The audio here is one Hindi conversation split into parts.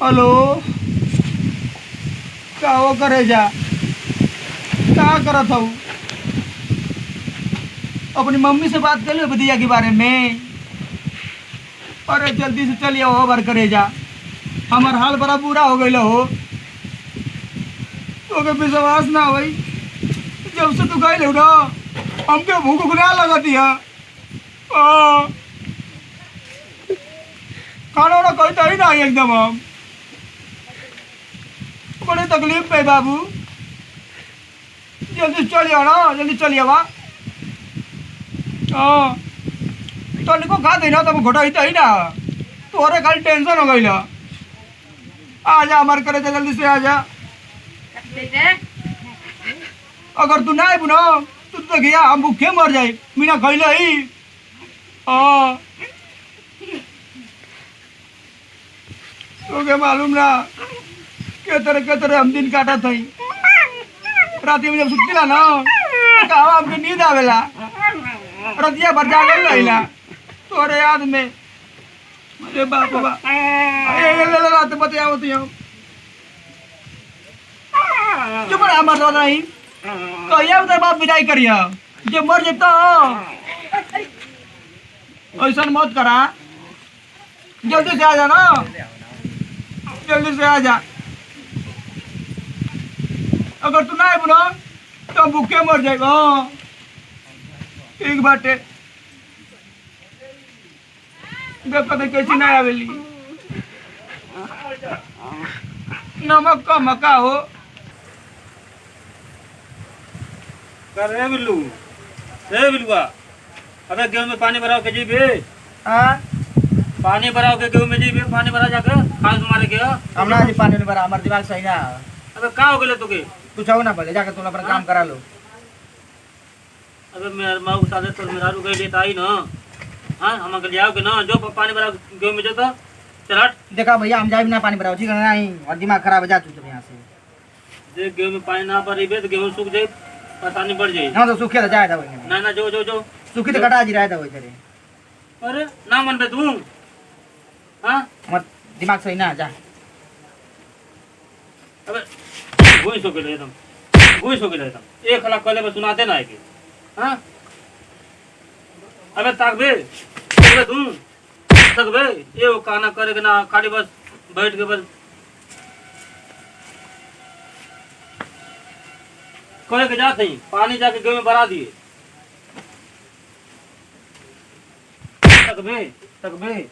हेलो, का वो करे जा, क्या करत हूँ? अपनी मम्मी से बात कर लो भतीजा के बारे में। अरे जल्दी से चलिए हो बार करे जा, हमार हाल बड़ा बुरा हो गई हो। तो विश्वास ना हो भाई, जब से तू गई हो ना हमके भूख उगना लगती है। खाना वाना कहता ही नहीं एकदम, हम बड़े तकलीफ पे बाबू। जल्दी चलिए ना, जल्दी चलिए बा। हाँ तो निको खा देना तब घोटा ही ना, तोरे खाली टेंशन हो गई। आ जा हमारे करे जा, जल्दी से आ जा। अगर तू ना आए ना तो गया हम भूखे मर जाए बिना खैले ही। हाँ तो मालूम ना के तरह हम दिन काटा था। रात में जब सुतला ना तो कहा हमके नींद आवेला, रतिया भर जागल रहिला तोरे याद में। अरे बाप बा ले रात बताओ तो चुप रहा, मर रहा नहीं कहिया उधर बाप विदाई करिया, जे मर जेता ऐसा मत करा। जल्दी से आ जा ना, जल्दी से आ जा। अगर तू ना आए ना तो भूखे मर जाएगा। ठीक बाटे, देखो तो कैसी ना आवेली। नमक का मका हो। रे बिल्लू, रे बिल्लुआ, अबे गेहूं में पानी भराओ के जी बे। हाँ पानी भराओ के गेहूं में जी बे, पानी भरा जाके खास मारे के। हमना जी पानी नहीं भरा, हमार दिमाग सही ना। अबे का हो गेले तोके? तू चाहो ना पहले जाके तुम अपना काम करा लो। अबे मेरे माँ को साले तो मेरा रुके लेता आई ना। हां हम के जाओ के ना, जो पानी भराओ गेहूं में जो तो चल हट। देखा भैया हम जाए बिना पानी भराओ ठीक है नहीं, और दिमाग खराब हो जा तू यहाँ से। देख गेहूं में पानी ना भरी बे तो गेहूं सूख जाए, परेशानी बढ़ जाए। ना तो सूखे तो जाए था वही, ना ना जो जो जो सूखी तो कटा जी रहा था वही तेरे। अरे ना मन बे तू। हां मत दिमाग सही ना जा। अबे गोई सो के ले एकदम, गोई सो के ले एकदम एक हला कले में सुनाते ना है के। हां अबे ताक बे तू तक बे ये वो काना करे के ना, खाली बस बैठ के बस करे के जाते ही पानी जाके गेहूं में भरा दिए। तक बे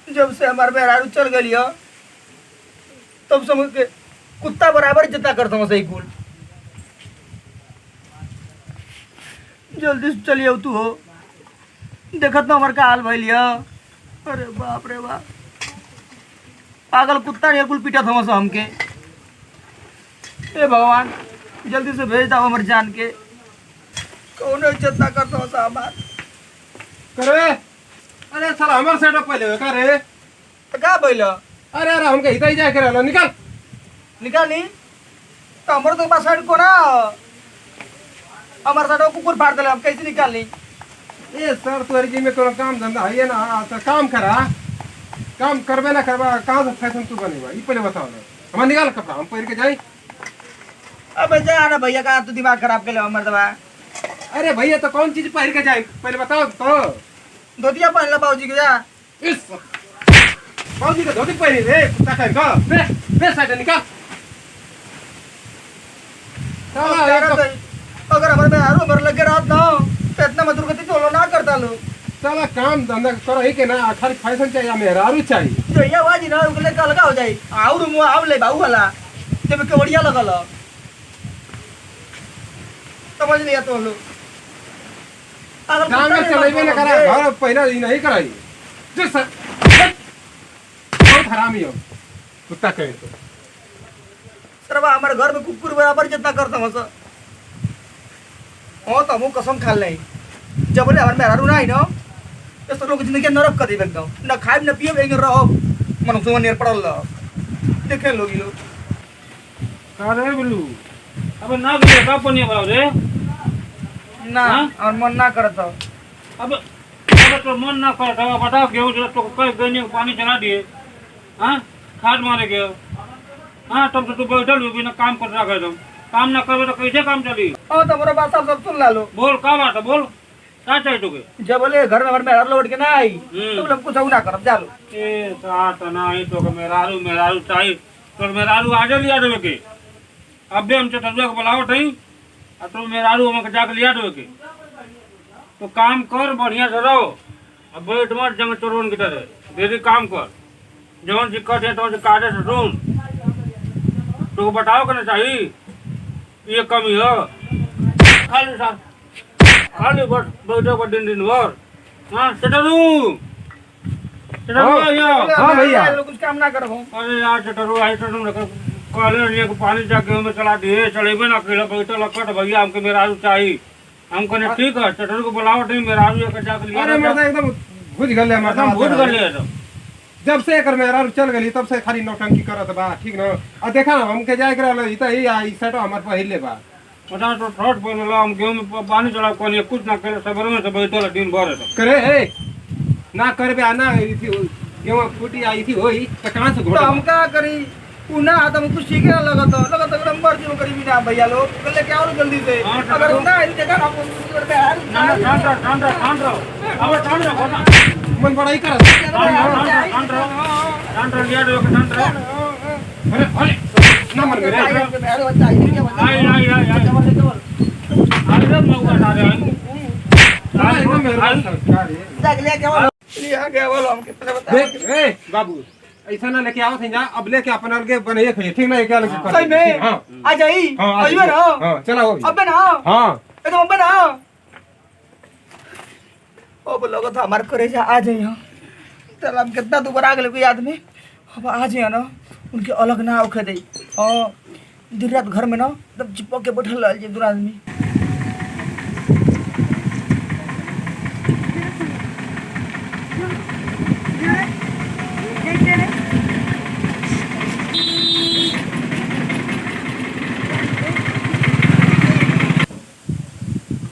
जब से हमारे मेहरारू चल गई हो तब समझ के कुत्ता बराबर जितना करता हूँ सही कुल। जल्दी से चलिए तू हो, देखत ना हमारे का हाल भइल लिया। अरे बाप रे बाप, पागल कुत्ता ने कुल पीटा था हमके। ए भगवान जल्दी से भेज दो हमारे जान के, कौन इज्जत ना करता हूँ हमार करे। अरे साला हमारे साइड पहले का रे क्या भइल? अरे अरे हमके हिता ही जाए के रहलो, निकल निकाली तो हमारे तो पास साइड को ना, हमारे साइड कुकुर फाड़ दिले, हम कैसे निकाल ली? ए सर तोरी जी में कोनो काम धंधा है ना तो काम करा, काम करबे ना करबा कहाँ से फैशन तू बनेगा ये पहले बताओ ना। हमारे निकाल कपड़ा हम पहन के जाए। अबे जा ना भैया का तू दिमाग खराब कर ले हमर दबा। अरे भैया तो कौन चीज पहन के जाए पहले बताओ तो। धोतिया पहन ला बाबूजी के जा। इस बाबूजी का धोती पहनी रे कुत्ता कहीं का बे साइड निकाल। साला एक तो अगर हमारे में हारू मर लगे रात ना तो इतना मधुर गति चलो ना करता लो। साला काम धंधा करो ही के ना, खाली फैशन चाहिए मेहरारू चाहिए। जो ये वाजी ना उगले का लगा हो जाए आउर मुआ आव ले बाऊ वाला जब के बढ़िया लगल समझ लिया तो लो। काम में चलेबे ना करा, घर पहना ही नहीं कराई जो सर बहुत हरामी हो कुत्ता कहे तो। सरवा हमारे घर में कुकुर बराबर जितना करता हूँ सर। हाँ तो हम कसम खा ले जब बोले हमारे मेहरारू ना ही ना तो सब लोग जिंदगी नरक कर देवे एकदम, ना खाए ना पिए एक रहो मन सुमन नियर पड़ल देखे लोग लोग। अरे बिल्लू अब ना बिल्लू का पानी भराओ रे ना और मन ना करत अब अगर तो मन ना करता है बताओ गेहूँ जो तो कई गन्ने को पानी चला दिए हाँ खाद मारे गए हाँ तब तो तू बैठल हो बिना काम कर रहा है तुम काम ना करबे तो कैसे काम चली हाँ तो मोरा बात सब सुन ला लो बोल का बात है बोल क्या चाहिए तुके जब बोले घर में हर लौट के ना आई तो बोले कुछ ना करब जा लो ए साथ नहीं तो मेरारू चाहिए तो मेरारू आजे लिया देवे के अबे हम चटुआ को बुलावट है और तो मेरारू हम जाके लिया देवे के तो काम कर बढ़िया से रहो अब बैठ मत जंग चोरवन की तरह दीदी काम कर जवन दिक्कत है तो काजे से सुन तो बताओ करना चाहिए ये कमी हो खाली साहब खाली बस बैठो पर दिन भर हाँ चटरू हाँ भैया कुछ काम ना करो अरे यार चटरू आई तो तुम कॉलेज को पानी जाके में चला दिए चलेबे ना खेला बैठे लकट भैया हमको मेरा चाहिए हमको ने ठीक है चटरू को बुलाओ नहीं मेरा जाके लिया अरे मर्दा एकदम बुझ गले मर्दा भूल कर लिया तो जब से एकर मेरा चल गली तब से खाली नौटंकी करत बा ठीक न आ देखा ना हमके जाए के रहल ई त ई आई सेट हमर पहिले बा पता तो थोट बोलला हम गेहूं में पानी चला कोनी कुछ ना करे सबर में से बैठल दिन भर है करे ए ना करबे आ ना ई थी गेहूं फूटी आई थी होई त कहां से तो घोड़ा हम का करी पुना तो कुछ सीखे ना लगत एकदम मर्जी में करी बिना भैया लोग कल क्या और जल्दी से हाँ, तो अगर तो- ना इनके घर आपको ना ना ठांड रहो अब ठांड रहो ना मन बड़ाई करत ठांड रहो लिया दो ठांड रहो अरे अरे ना मन मेरे आई रे मौका ना रे एकदम मेरा सरकार है लिया गया बोलो हम कितने देख ए बाबू ऐसा ना लेके आओ थे जा अब लेके अपन अलगे बनाइए खिए ठीक ना क्या लगे कर सही में हां आ जाई हां अइबे ना हां चला हो अबे ना हां एकदम अबे ना ओ बोलो था हमार करे जा आ जाई हां चल हम कितना दोबारा आ गेल कोई आदमी अब आ जाए ना उनके अलग ना होके दे हां दिन रात घर में ना एकदम चिपक के बैठल रह जे दो आदमी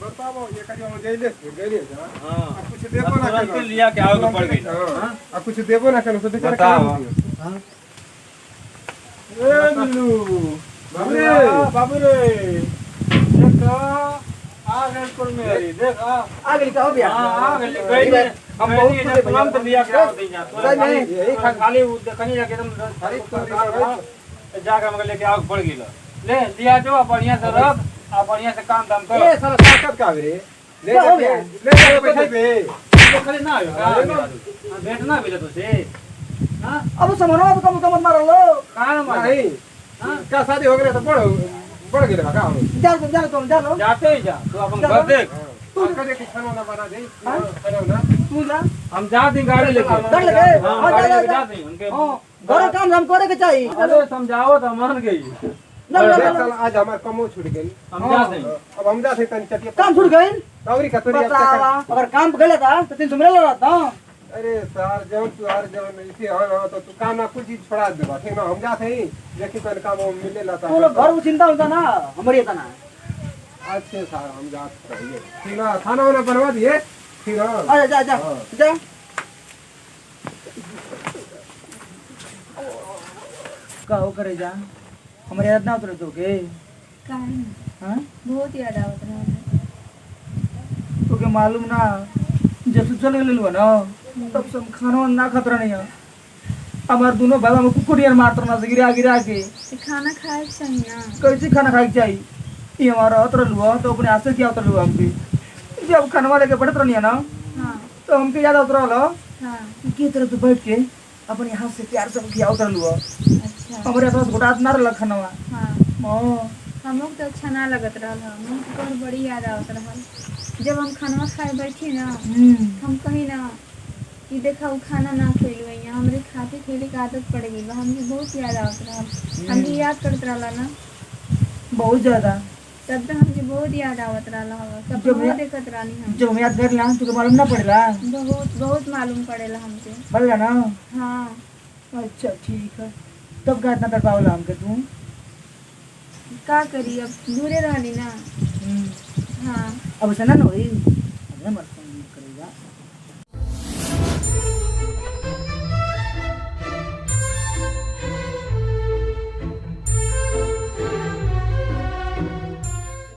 बताओ ये करियो हम गइले जा हां अब कुछ देबो ना तुरंत करो लिया के आओगे पड़ गई हां अब कुछ देबो ना करो तो बेचारा बताओ। काम हां ए बिल्लू बाबू रे देख आ गए पर मेरी देख आ गेल का हो गया आ गए हम बहुत कुछ तुरंत लिया के आओ दे जा यही खाली कहीं जाके एकदम जाके हम लेके आओ पड़ गई ले लिया जो बढ़िया से रख आ बढ़िया से काम दाम कर ए साला ताकत का रे ले क्या हो गया? ले पैसा दे तो खाली ना हो भेंट ना मिले तो से हां अब समनो तो कम मार लो कहां मार नहीं क्या शादी हो गई तो बढ़ गई का हो जा लो जाते ही जा तू अपन घर देख तू कदे के खाना ना बना दे खाना ना तू जा हम जा दी गाड़ी लेके गाड़ी लेके? हां हाँ, गाड़ी जा, लेके जा। जाते हैं उनके हां घर काम हम करे के चाहिए अरे समझाओ तो मान गई ना ना देख ना साला आज हमार कमो छूट गई हम जाते हैं अब हम जाते तन चटिया काम छूट गई नौकरी का तोरी अब बतावा तक अगर काम गले था तो 300 मिले रहता अरे सर जब तू हर जब इसे हो तो तू काम ना कुछ चीज छोड़ा देबा ठीक ना हम जाते ही देखी कोई काम मिले लाता तो लोग घर में चिंता होता ना हमारी था ना अच्छे सर हम जाते रहिए ठीक ना खाना वाना बनवा दिए ठीक ना अरे जा जा हाँ। जा कहो करे जा हमारे याद ना उतरे तो के काहे हां बहुत याद आवत रहल तो के मालूम ना जब से चल गेल ना तब से हम खाना ना खतरा नहीं है हमार दोनों भाई में कुकुरियर मारत ना से गिरा गिरा के तो खाना खाए के चाहिए ना कैसे खाना खाए के चाहिए ये हमारा उतर लुआ तो अपने हाथ से क्या उतर लुआ हमके जब खाना लेके बढ़त रहनी है ना हाँ तो हमके याद उतर लो हाँ की तरह तो बैठ के अपने हाथ से प्यार से किया उतर लुआ अच्छा हमारे हाथ घोटा ना रहा खाना हाँ हां हमको तो अच्छा ना लगत रहल हमको तो बड़ी याद आवत रहल जब हम खाना खाए बैठी ना हम कहीं ना कि देखा वो खाना ना खिल गई हमरे खाते खेले की आदत पड़ गई हमके बहुत याद आवत रहल हमके याद करत रहला ना बहुत ज्यादा तब तो हमके बहुत याद आवत रहला सब जब बहुत या- देखत रहनी हम जब हम याद कर ला तो मालूम ना पड़ेगा बहुत बहुत मालूम पड़ेला हमके पड़ेगा ना हाँ अच्छा ठीक है तब का इतना तड़पावला हमके तू का करी अब दूरे रहली ना हाँ अब से ना होई